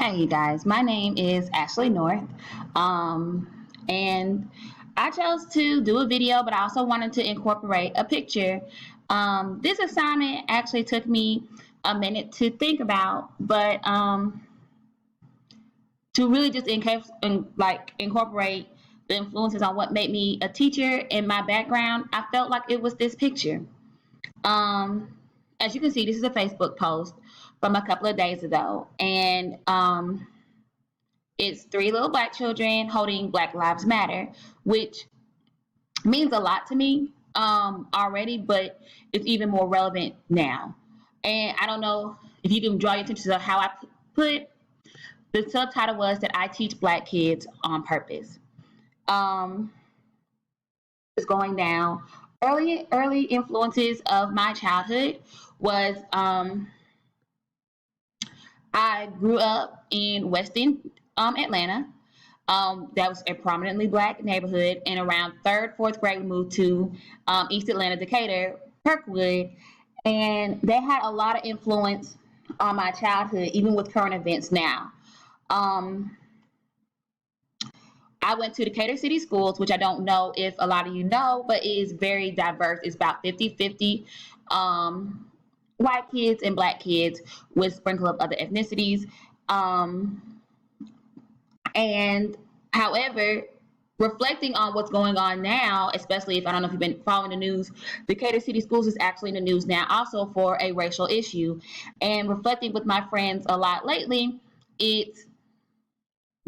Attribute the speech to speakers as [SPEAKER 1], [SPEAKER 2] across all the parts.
[SPEAKER 1] Hey, you guys, my name is Ashley North, and I chose to do a video, but I also wanted to incorporate a picture. This assignment actually took me a minute to think about, but to really just incorporate the influences on what made me a teacher in my background, I felt like it was this picture. As you can see, this is a Facebook post from a couple of days ago, and it's three little black children holding Black Lives Matter, which means a lot to me already, but it's even more relevant now. And I don't know if you can draw your attention to how I put the subtitle was that I teach black kids on purpose. It's going down. Early influences of my childhood was I grew up in Weston, Atlanta. That was a prominently black neighborhood, and around third, fourth grade, we moved to East Atlanta, Decatur, Kirkwood, and they had a lot of influence on my childhood, even with current events now. I went to Decatur City Schools, which I don't know if a lot of you know, but it is very diverse. It's about 50-50 white kids and black kids with sprinkle of other ethnicities. And however, reflecting on what's going on now, especially if I don't know if you've been following the news, Decatur City Schools is actually in the news now also for a racial issue. And reflecting with my friends a lot lately, it's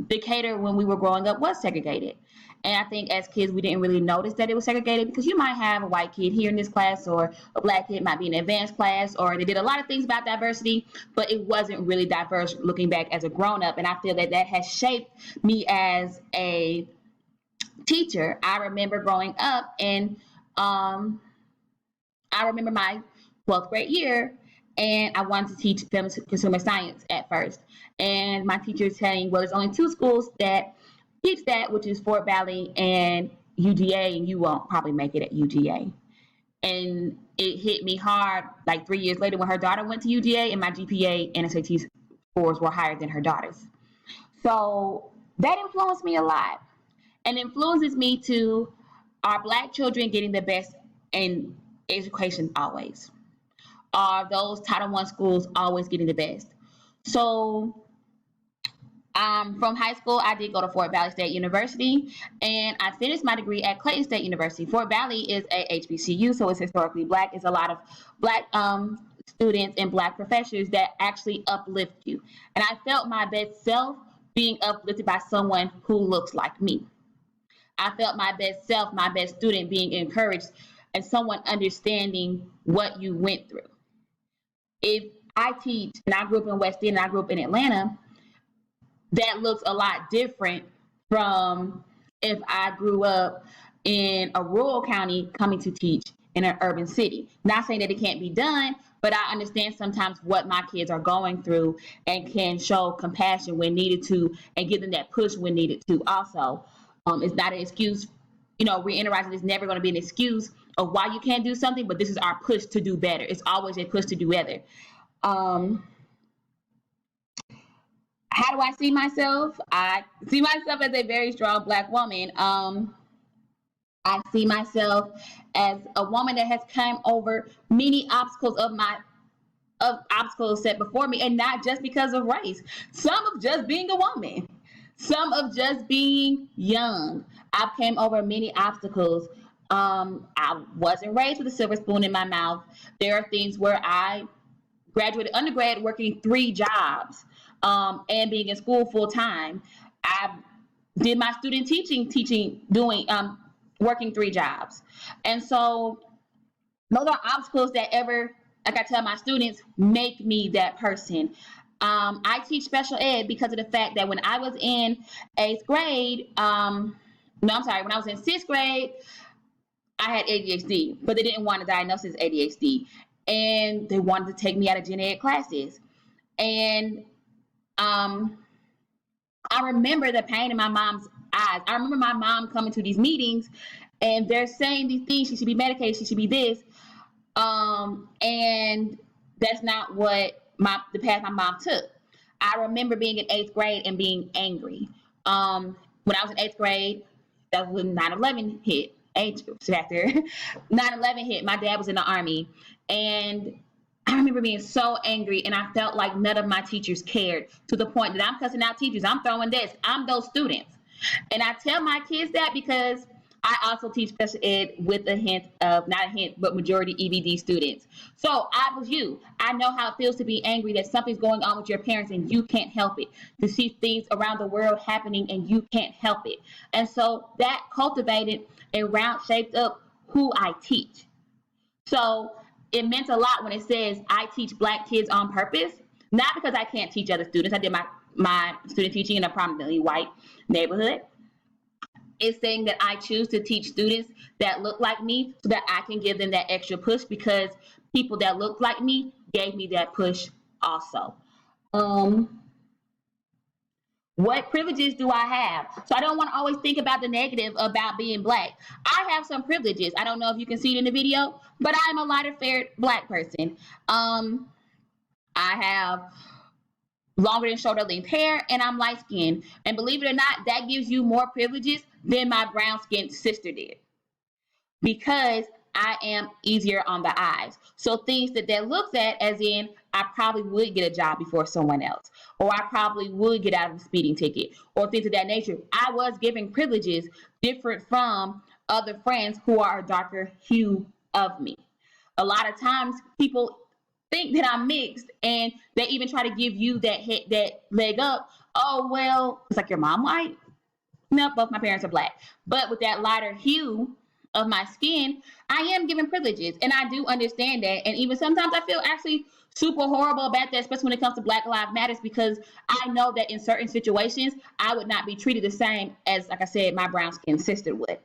[SPEAKER 1] Decatur when we were growing up was segregated. And I think as kids, we didn't really notice that it was segregated because you might have a white kid here in this class, or a black kid might be in an advanced class, or they did a lot of things about diversity, but it wasn't really diverse looking back as a grown-up. And I feel that that has shaped me as a teacher. I remember growing up, and I remember my 12th grade year, and I wanted to teach film consumer science at first. And my teacher is saying, well, there's only two schools that teach that, which is Fort Valley and UGA, and you won't probably make it at UGA. And it hit me hard like 3 years later when her daughter went to UGA, and my GPA and SAT scores were higher than her daughter's. So that influenced me a lot, and influences me to are black children getting the best in education always? Are those Title I schools always getting the best? So from high school, I did go to Fort Valley State University, and I finished my degree at Clayton State University. Fort Valley is a HBCU, so it's historically black. It's a lot of black students and black professors that actually uplift you. And I felt my best self being uplifted by someone who looks like me. I felt my best self, my best student being encouraged, and someone understanding what you went through. If I teach, and I grew up in West End, and I grew up in Atlanta, that looks a lot different from if I grew up in a rural county coming to teach in an urban city. Not saying that it can't be done, but I understand sometimes what my kids are going through and can show compassion when needed to, and give them that push when needed to also. It's not an excuse, reiterizing it's never going to be an excuse of why you can't do something, but this is our push to do better. It's always a push to do better. How do I see myself? I see myself as a very strong black woman. I see myself as a woman that has come over many obstacles of obstacles set before me, and not just because of race. Some of just being a woman, some of just being young. I've came over many obstacles. I wasn't raised with a silver spoon in my mouth. There are things where I graduated undergrad working 3 jobs. And being in school full time. I did my student teaching, doing, working 3 jobs. And so those are obstacles that like I tell my students, make me that person. I teach special ed because of the fact that when I was in 8th grade, when I was in 6th grade, I had ADHD, but they didn't want to diagnose as ADHD. And they wanted to take me out of gen ed classes. And I remember the pain in my mom's eyes. I remember my mom coming to these meetings, and they're saying these things. She should be medicated. She should be this. And that's not what the path my mom took. I remember being in 8th grade and being angry. When I was in 8th grade, that was when 9/11 hit. Age factor. 9/11 hit. My dad was in the Army, and I remember being so angry, and I felt like none of my teachers cared, to the point that I'm cussing out teachers. I'm throwing desks. I'm those students. And I tell my kids that because I also teach special ed with a hint of, not a hint, but majority EBD students. So I was you. I know how it feels to be angry that something's going on with your parents and you can't help it. To see things around the world happening and you can't help it. And so that cultivated and shaped up who I teach. So it meant a lot when it says I teach Black kids on purpose, not because I can't teach other students. I did my student teaching in a prominently white neighborhood. It's saying that I choose to teach students that look like me so that I can give them that extra push, because people that look like me gave me that push also. What privileges do I have? So I don't want to always think about the negative about being Black. I have some privileges. I don't know if you can see it in the video, but I'm a lighter fair Black person. I have longer than shoulder length hair, and I'm light skinned. And believe it or not, that gives you more privileges than my brown skinned sister did, because I am easier on the eyes. So things that looks at, as in, I probably would get a job before someone else, or I probably would get out of a speeding ticket, or things of that nature. I was given privileges different from other friends who are a darker hue of me. A lot of times people think that I'm mixed, and they even try to give you that leg up. Oh, well, it's like your mom white. No, both my parents are Black. But with that lighter hue of my skin, I am given privileges, and I do understand that. And even sometimes I feel actually super horrible about that, especially when it comes to Black Lives Matter, because I know that in certain situations I would not be treated the same as, like I said, my brown skinned sister would.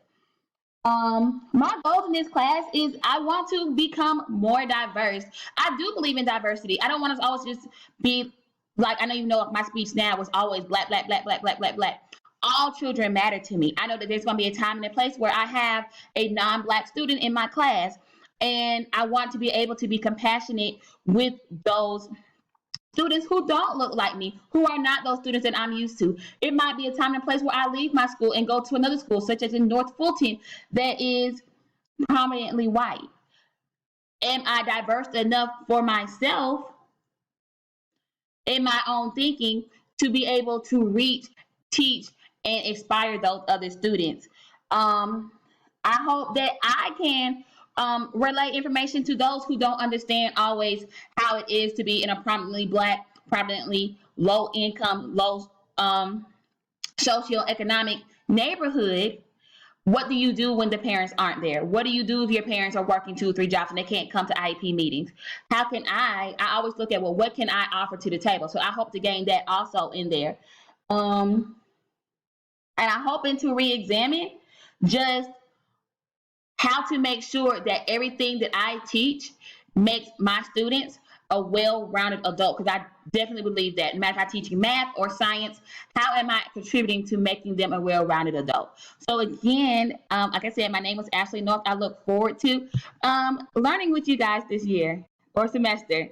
[SPEAKER 1] My goals in this class is I want to become more diverse. I do believe in diversity. I don't want us always just be like, I know you know my speech now was always Black, Black, Black, Black, Black, Black, Black. All children matter to me. I know that there's going to be a time and a place where I have a non-Black student in my class, and I want to be able to be compassionate with those students who don't look like me, who are not those students that I'm used to. It might be a time and a place where I leave my school and go to another school, such as in North Fulton, that is prominently white. Am I diverse enough for myself in my own thinking to be able to reach, teach, and inspire those other students? I hope that I can relay information to those who don't understand always how it is to be in a prominently Black, prominently low income, low socioeconomic neighborhood. What do you do when the parents aren't there? What do you do if your parents are working 2 or 3 jobs and they can't come to IEP meetings? How can I always look at, well, what can I offer to the table? So I hope to gain that also in there. And I'm hoping to re-examine just how to make sure that everything that I teach makes my students a well-rounded adult, because I definitely believe that. No matter if I'm teaching math or science, how am I contributing to making them a well-rounded adult? So again, like I said, my name was Ashley North. I look forward to learning with you guys this year or semester.